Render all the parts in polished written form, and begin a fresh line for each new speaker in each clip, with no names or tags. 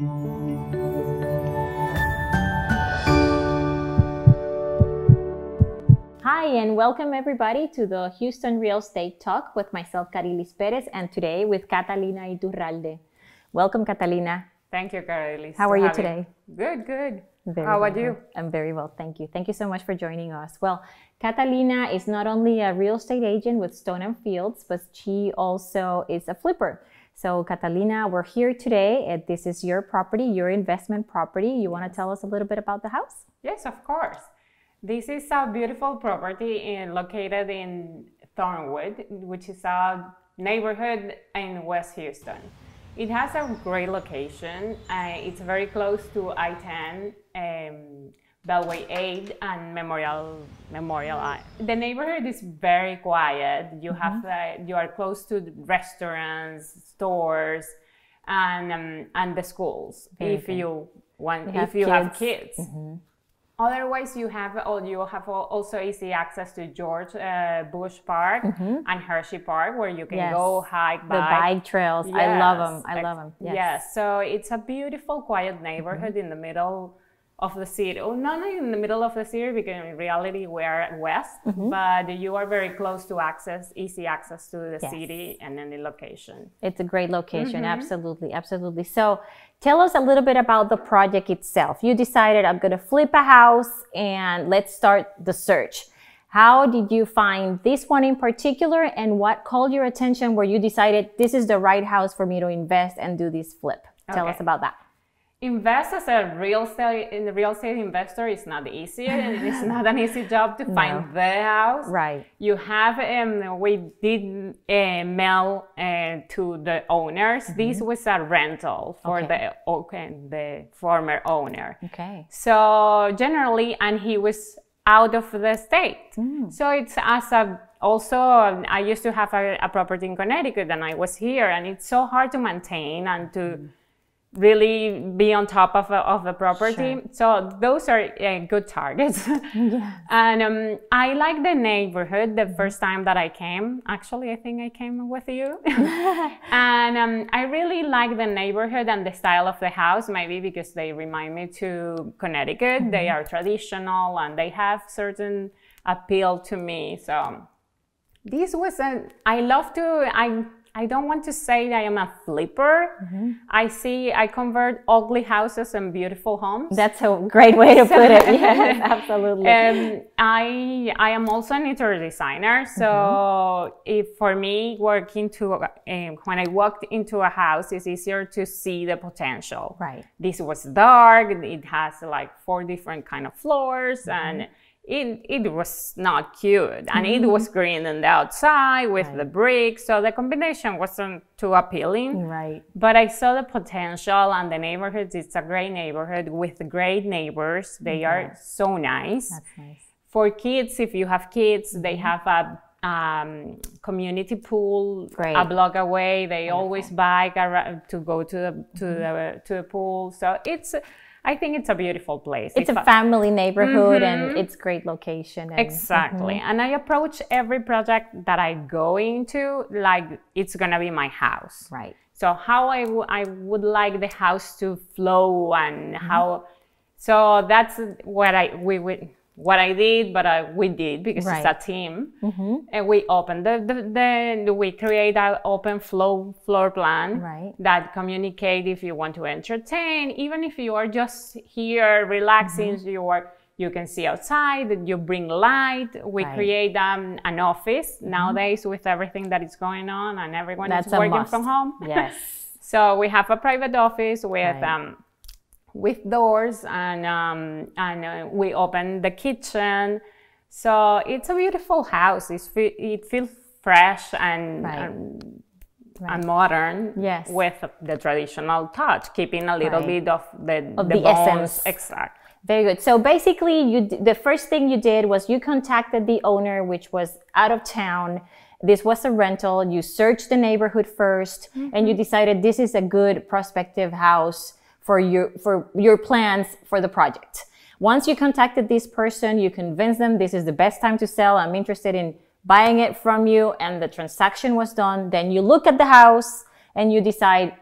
Hi, and welcome everybody to the Houston Real Estate Talk with myself, Kariliz Perez, and today with Catalina Yturralde. Welcome, Catalina.
Thank you, Kariliz.
How are you today?
Good, good.
How about you? I'm very well, thank you. Thank you so much for joining us. Well, Catalina is not only a real estate agent with Stone & Fields, but she also is a flipper. So Catalina, we're here today. This is your property, your investment property. You want to tell us a little bit about the house?
Yes, of course. This is a beautiful property located in Thornwood, which is a neighborhood in West Houston. It has a great location. It's very close to I-10, Beltway 8, and Memorial. The neighborhood is very quiet. You you are close to restaurants, stores, and the schools. If you have kids. Otherwise, you have also easy access to George Bush Park and Hershey Park, where you can go hike, bike.
The bike trails. Yes. I love them. I love them. Yes.
Yes. So it's a beautiful, quiet neighborhood in the middle of the city. Oh, not in the middle of the city, because in reality we're west, but you are very close to easy access to the city and any location.
It's a great location. Absolutely. Absolutely. So tell us a little bit about the project itself. You decided, I'm going to flip a house and let's start the search. How did you find this one in particular, and what called your attention where you decided this is the right house for me to invest and do this flip? Tell us about that.
Invest as a real estate investor is not easy, and it's not an easy job to find the house.
Right.
You have we did mail to the owners. This was a rental for the former owner.
Okay.
So generally, and he was out of the state. So it's also I used to have a property in Connecticut, and I was here, and it's so hard to maintain and to really be on top of the property. So those are good targets. And I like the neighborhood. The first time that I came, actually I think I came with you. And I really like the neighborhood and the style of the house, maybe because they remind me to Connecticut. They are traditional and they have certain appeal to me. So this was I don't want to say that I am a flipper. I convert ugly houses and beautiful homes.
That's a great way to put it. Yes, absolutely.
I am also an interior designer. So for me, when I walked into a house, it's easier to see the potential.
Right.
This was dark. It has like 4 different kind of floors, and it was not cute, and it was green on the outside with the bricks, so the combination wasn't too appealing.
Right.
But I saw the potential, and the neighborhood, it's a great neighborhood with great neighbors. They are so nice.
That's nice.
For kids, if you have kids, they have a community pool a block away. They always bike around to go to the pool. So I think it's a beautiful place.
It's a family neighborhood, and it's great location. And,
exactly. And I approach every project that I go into like it's going to be my house.
Right.
So how I would like the house to flow, and how. So that's what I did, but we did because it's a team. And we opened we create an open floor plan that communicate if you want to entertain, even if you are just here relaxing, you can see outside, you bring light. We create an office nowadays with everything that is going on, and everyone is working from home.
Yes.
So we have a private office with doors, and we open the kitchen. So it's a beautiful house. It feels fresh and modern, with the traditional touch, keeping a little bit of the
essence.
Exactly.
Very good. So basically, the first thing you did was you contacted the owner, which was out of town. This was a rental. You searched the neighborhood first, and you decided this is a good prospective house for your plans for the project. Once you contacted this person, you convinced them this is the best time to sell. I'm interested in buying it from you, and the transaction was done. Then you look at the house and you decide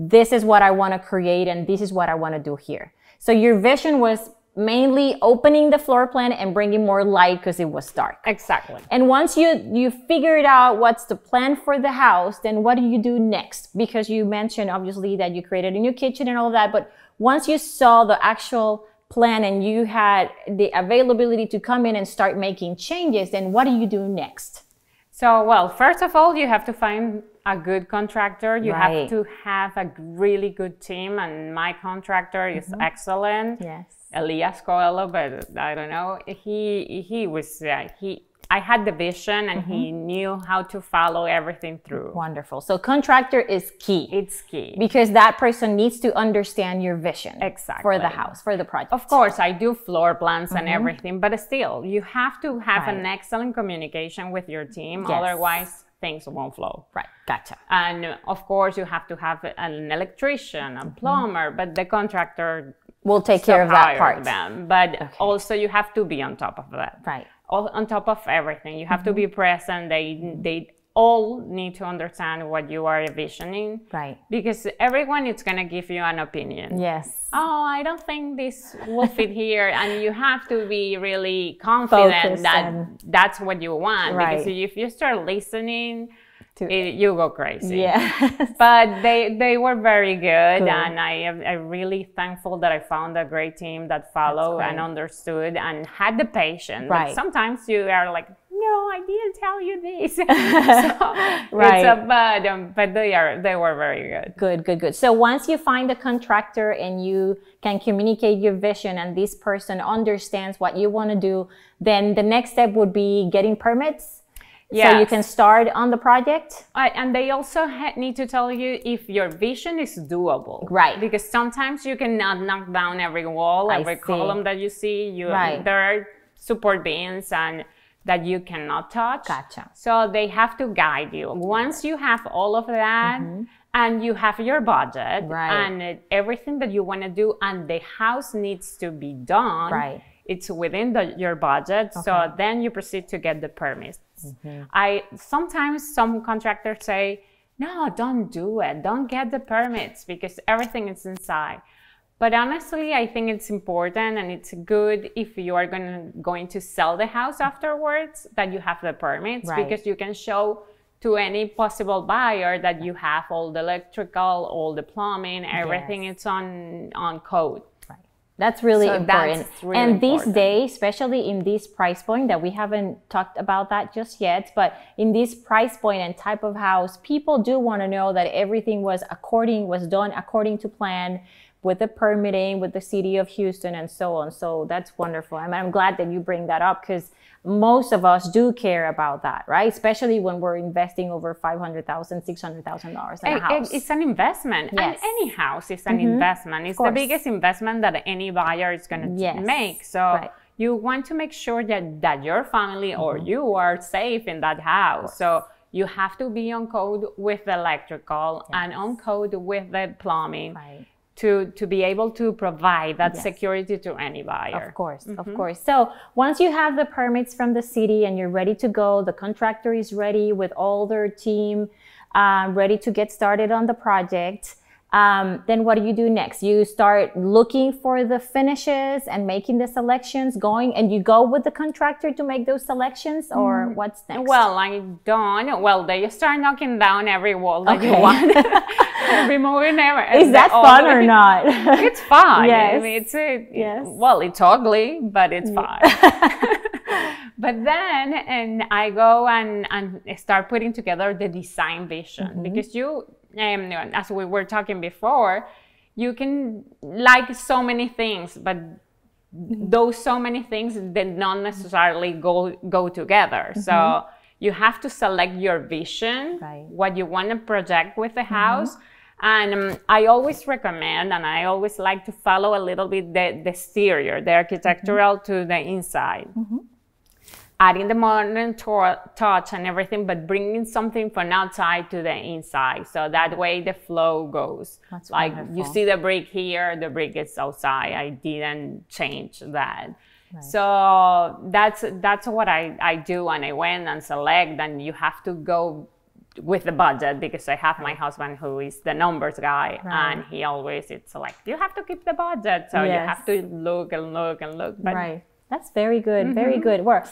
this is what I want to create and this is what I want to do here. So your vision was mainly opening the floor plan and bringing more light because it was dark.
Exactly.
And once you figured out what's the plan for the house, then what do you do next? Because you mentioned obviously that you created a new kitchen and all of that, but once you saw the actual plan and you had the availability to come in and start making changes, then what do you do next?
So, well, first of all, you have to find a good contractor. You have to have a really good team, and my contractor is excellent.
Yes.
Elias Coelho, but I don't know. I had the vision, and he knew how to follow everything through.
Wonderful. So contractor is key.
It's key.
Because that person needs to understand your vision.
Exactly.
For the house, for the project.
Of course, I do floor plans and everything, but still, you have to have an excellent communication with your team.
Yes.
Otherwise, things won't flow.
Right. Gotcha.
And of course, you have to have an electrician, a plumber, but the contractor
will take care of that part.
But also, you have to be on top of that.
Right.
On top of everything, you have to be present. They all need to understand what you are envisioning.
Right.
Because everyone is going to give you an opinion.
Yes.
Oh, I don't think this will fit here. And you have to be really confident that that's what you want.
Right.
Because if you start listening, you go crazy.
Yeah.
But they were very good. And I'm really thankful that I found a great team that followed and understood and had the patience.
Right.
But sometimes you are like, no, I didn't tell you this. But they were very good.
Good. So once you find a contractor and you can communicate your vision and this person understands what you want to do, then the next step would be getting permits. Yes. So you can start on the project.
And they also need to tell you if your vision is doable.
Right.
Because sometimes you cannot knock down every wall, every column that you see. There are support beams and that you cannot touch.
Gotcha.
So they have to guide you. Once you have all of that and you have your budget and everything that you want to do and the house needs to be done, it's within your budget. So then you proceed to get the permits. Sometimes some contractors say, no, don't do it. Don't get the permits because everything is inside. But honestly, I think it's important and it's good if you are going to sell the house afterwards that you have the permits because you can show to any possible buyer that you have all the electrical, all the plumbing, everything is on code.
That's really important.
That's really
and
important.
These days, especially in this price point that we haven't talked about that just yet, but in this price point and type of house, people do want to know that everything was done according to plan with the permitting, with the city of Houston and so on. So that's wonderful. I'm glad that you bring that up because most of us do care about that, right? Especially when we're investing over $500,000, $600,000 in a house.
It's an investment.
Yes.
And any house is an investment. It's the biggest investment that any buyer is going to make. So you want to make sure that your family or you are safe in that house. So you have to be on code with the electrical and on code with the plumbing. To be able to provide that security to any buyer.
Of course, of course. So once you have the permits from the city and you're ready to go, the contractor is ready with all their team, ready to get started on the project, then what do you do next? You start looking for the finishes and making the selections, and you go with the contractor to make those selections, or what's next?
Well, they start knocking down every wall that you want. Removing everything.
Is that fun or not?
It's fun.
Yes.
I mean, well, it's ugly, but it's fun. But then, I go and start putting together the design vision because as we were talking before, you can like so many things, but those so many things did not necessarily go together. So you have to select your vision, what you want to project with the house. And I always recommend, and I always like to follow a little bit the exterior, the architectural to the inside. Adding the modern touch and everything, but bringing something from outside to the inside. So that way the flow goes.
That's
like
wonderful.
You see the brick here, the brick is outside. I didn't change that. So that's what I do, and I went and select, and you have to go with the budget, because I have my husband who is the numbers guy, and he always, it's like, you have to keep the budget, so you have to look and look and look.
But that's very good, very good work.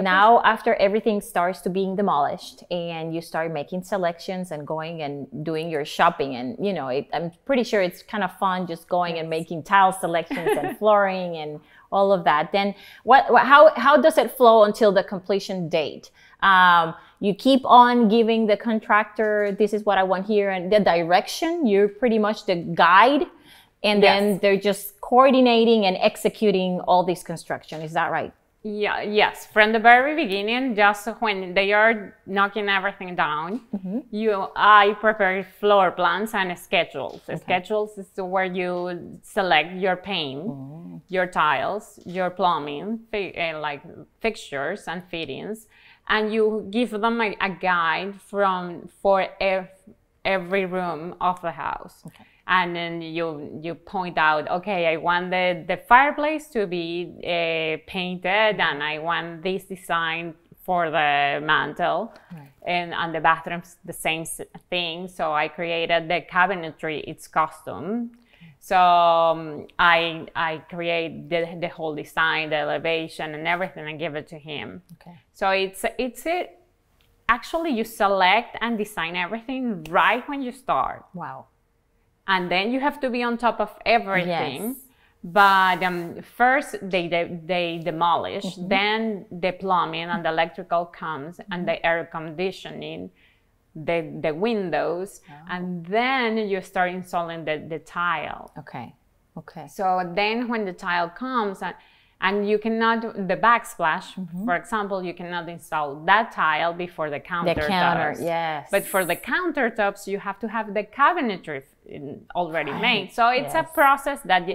Now, after everything starts to being demolished and you start making selections and going and doing your shopping, and you know, I'm pretty sure it's kind of fun just going and making tile selections and flooring and all of that. Then how does it flow until the completion date? You keep on giving the contractor, this is what I want here, and the direction. You're pretty much the guide, and then they're just coordinating and executing all this construction. Is that right?
Yeah, yes. From the very beginning, just when they are knocking everything down, I prepare floor plans and schedules. Schedules is where you select your paint, your tiles, your plumbing, like fixtures and fittings, and you give them a guide for every room of the house. And then you point out, okay, I want the fireplace to be painted, and I want this design for the mantle, and on the bathrooms the same thing. So I created the cabinetry; it's custom. So I create the whole design, the elevation, and everything, and give it to him. So it's actually you select and design everything right when you start.
Wow.
And then you have to be on top of everything. But first they demolish, then the plumbing and the electrical comes, and the air conditioning, the windows, and then you start installing the tile. So then when the tile comes, and you cannot, the backsplash, for example, you cannot install that tile before the countertops. But for the countertops, you have to have the cabinetry already made. So it's a process that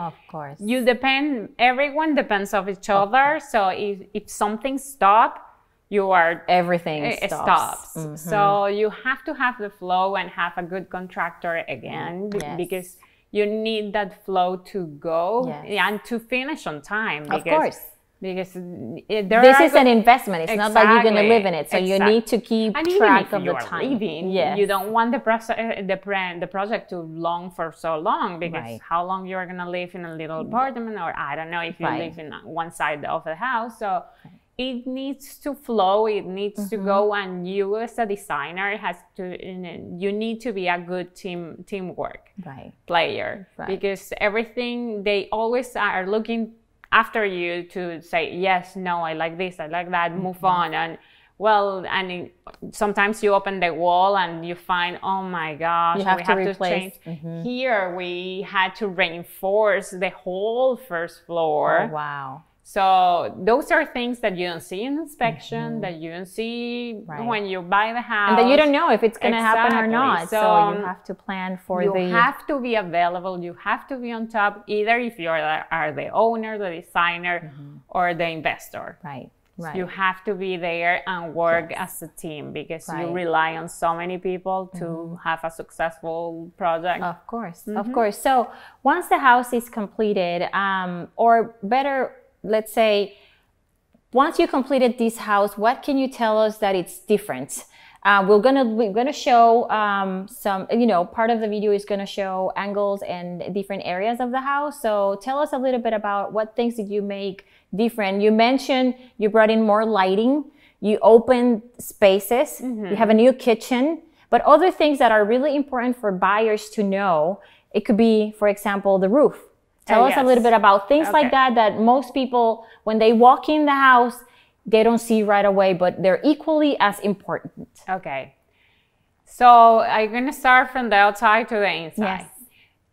you depend, everyone depends on each other. So if something stops, everything stops. So you have to have the flow and have a good contractor again, because you need that flow to go and to finish on time. Because this is an investment. It's not like you're going to live in it. So you need to keep track of the time. You don't want the project to long for so long, because how long you're going to live in a little apartment, or I don't know if you live in one side of the house. So it needs to flow, it needs to go, and you as a designer you need to be a good teamwork player, because everything, they always are looking after you to say, yes, no, I like this, I like that, move on. And sometimes you open the wall and you find, oh my gosh, we have to change. Here we had to reinforce the whole first floor. So those are things that you don't see in inspection, that you don't see when you buy the house. And that you don't know if it's going to happen or not. So you have to plan for You have to be available. You have to be on top, either if you are the owner, the designer, or the investor. So you have to be there and work as a team, because you rely on so many people to have a successful project. Of course, of course. So once the house is completed, or better, let's say, once you completed this house, what can you tell us that it's different? We're gonna show some, part of the video is gonna show angles and different areas of the house. So tell us a little bit about what things did you make different. You mentioned you brought in more lighting, you opened spaces, you have a new kitchen, but other things that are really important for buyers to know, it could be, for example, the roof. Tell us a little bit about things like that most people, when they walk in the house, they don't see right away, but they're equally as important. So I'm going to start from the outside to the inside.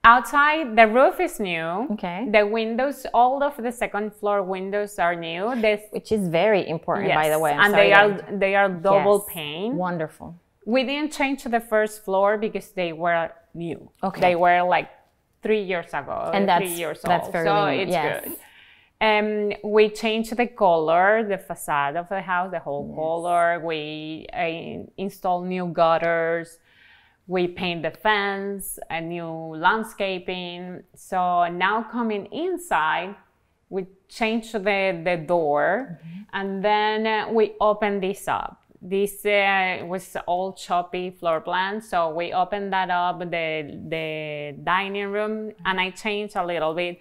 Outside, the roof is new. The windows, all of the second floor windows are new. Which is very important, by the way. And they are double pane. Wonderful. We didn't change the first floor because they were new. They were like 3 years ago, and 3 years old. So it's good. We changed the color, the facade of the house, the whole color. We installed new gutters. We paint the fence, a new landscaping. So now coming inside, we changed the door, and then we open this up. this was all choppy floor plan, so we opened that up, the dining room, and I changed a little bit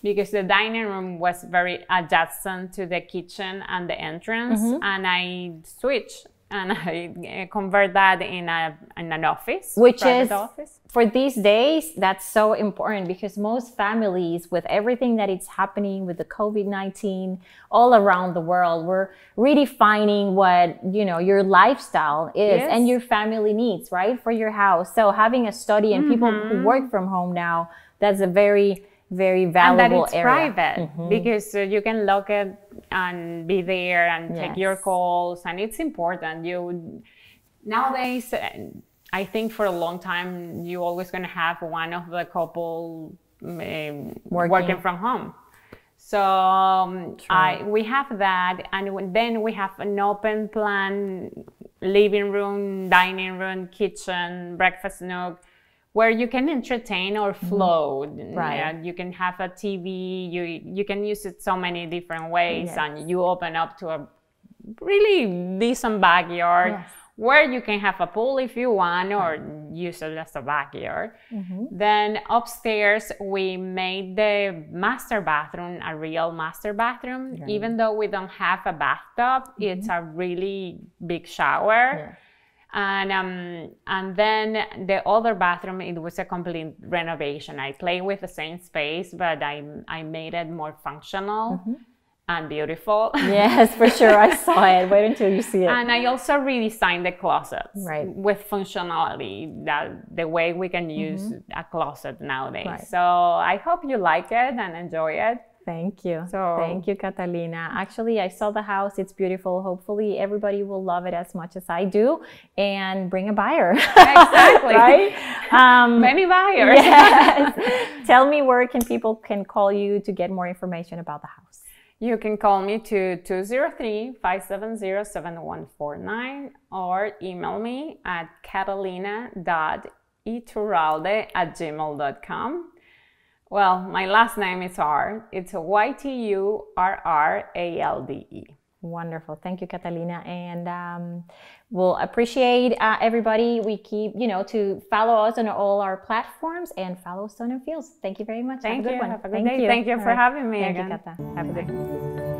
because the dining room was very adjacent to the kitchen and the entrance, and I switched and I convert that in an office,
which is office. For these days, that's so important because most families, with everything that is happening with the COVID-19 all around the world, we're redefining what, you know, your lifestyle is and your family needs, right, for your house. So having a study and people who work from home now, that's a very valuable
and that it's
area.
Private because you can lock it and be there and take your calls, and it's important. Nowadays, I think for a long time you're always going to have one of the couple working from home. So we have that, and then we have an open plan, living room, dining room, kitchen, breakfast nook, where you can entertain or flow. Right. You can have a TV, you can use it so many different ways, and you open up to a really decent backyard where you can have a pool if you want, or use it as a backyard. Then upstairs, we made the master bathroom a real master bathroom. Even though we don't have a bathtub, it's a really big shower. And then the other bathroom, it was a complete renovation. I played with the same space, but I made it more functional and beautiful. Yes, for sure. I saw it. Wait until you see it. And I also redesigned the closets with functionality, the way we can use a closet nowadays. So I hope you like it and enjoy it. Thank you. Thank you, Catalina. Actually, I saw the house. It's beautiful. Hopefully, everybody will love it as much as I do and bring a buyer. Exactly. Right? Many buyers. Yes. Tell me where people can call you to get more information about the house. You can call me to 203-570-7149 or email me at catalina.yturralde@gmail.com. Well, my last name is R. It's Yturralde. Wonderful. Thank you, Catalina. And we'll appreciate everybody. We keep, to follow us on all our platforms and follow Stone and Fields. Thank you very much. Thank you. Have a good one. Have a good day. Thank you for having me again. Thank you, Cata. Have a good one.